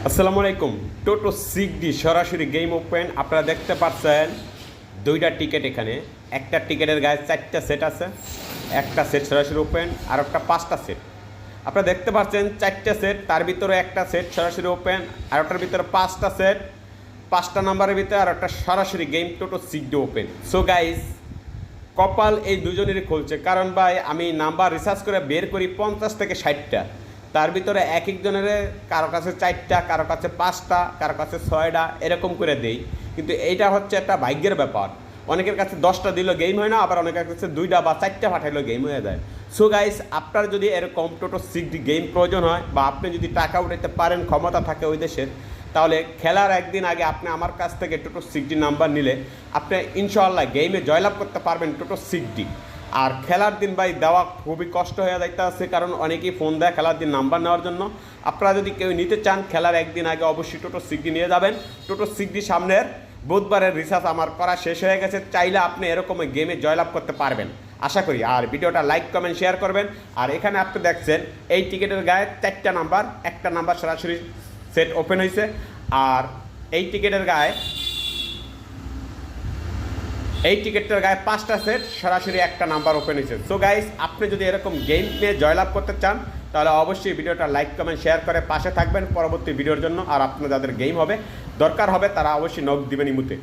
আসসালামু আলাইকুম। টোটো 6D সরাসরি গেম ওপেন। আপনারা দেখতে পাচ্ছেন দুইটা টিকিট এখানে। একটা টিকিটের গায়ে 4টা সেট আছে, একটা সেট সরাসরি ওপেন আর একটা 5টা সেট। আপনারা দেখতে পাচ্ছেন 4টা সেট, তার ভিতরে একটা সেট সরাসরি ওপেন আর ওটার ভিতরে 5টা সেট, 5টা নাম্বারের ভিতরে আর একটা সরাসরি গেম টোটো 6D ওপেন। সো গাইস, কপাল এই দুজনেরই খুলছে, কারণ ভাই আমি নাম্বার রিসার্চ করে বের করি 50 থেকে 60টা, তার ভিতরে এক একজনের কারো কাছে 4টা, কারো কাছে 5টা, কারো কাছে 6টা, এরকম করে দেই। কিন্তু এইটা হচ্ছে একটা ভাগ্যের ব্যাপার। অনেকের কাছে 10টা দিল গেম হয় না, আবার অনেকের কাছে 2টা বা 4টা পাঠাইলেও গেম হয়ে যায়। সো গাইস, আপনার যদি এরকম টোটো 6D গেম প্রয়োজন হয় বা আপনি যদি টাকা উঠাইতে পারেন, ক্ষমতা থাকে ওই দেশের, তাহলে খেলার একদিন আগে আপনি আমার কাছ থেকে টোটো 6D নাম্বার নিলে আপনি ইনশাআল্লাহ গেমে জয়লাভ করতে পারবেন টোটো 6D। আর খেলার দিন ভাই দেওয়া খুবই কষ্ট হয়ে যাইতে আছে, কারণ অনেকেই ফোন দেয় খেলার দিন নাম্বার নেওয়ার জন্য। আপনারা যদি কেউ নিতে চান খেলার একদিন আগে অবশ্যই টোটো 6D নিয়ে যাবেন। টোটো 6D সামনের বুধবারের রিসার্চ আমার করা শেষ হয়ে গেছে, চাইলে আপনি এরকম গেমে জয়লাভ করতে পারবেন আশা করি। আর ভিডিওটা লাইক কমেন্ট শেয়ার করবেন। আর এখানে আপনি দেখছেন এই টিকিটের গায়ে 4টা নাম্বার, একটা নাম্বার সরাসরি সেট ওপেন হয়েছে। আর এই টিকিটের গায়ে 5টা সেট সরাসরি একটা নাম্বার ওপেন হয়েছে। সো গাইস, আপনি যদি এরকম গেম নিয়ে জয়লাভ করতে চান তাহলে অবশ্যই ভিডিওটা লাইক কমেন্ট শেয়ার করে পাশে থাকবেন পরবর্তী ভিডিওর জন্য। আর আপনার যাদের গেম হবে দরকার হবে তারা অবশ্যই নক দিবেন ইমুতে।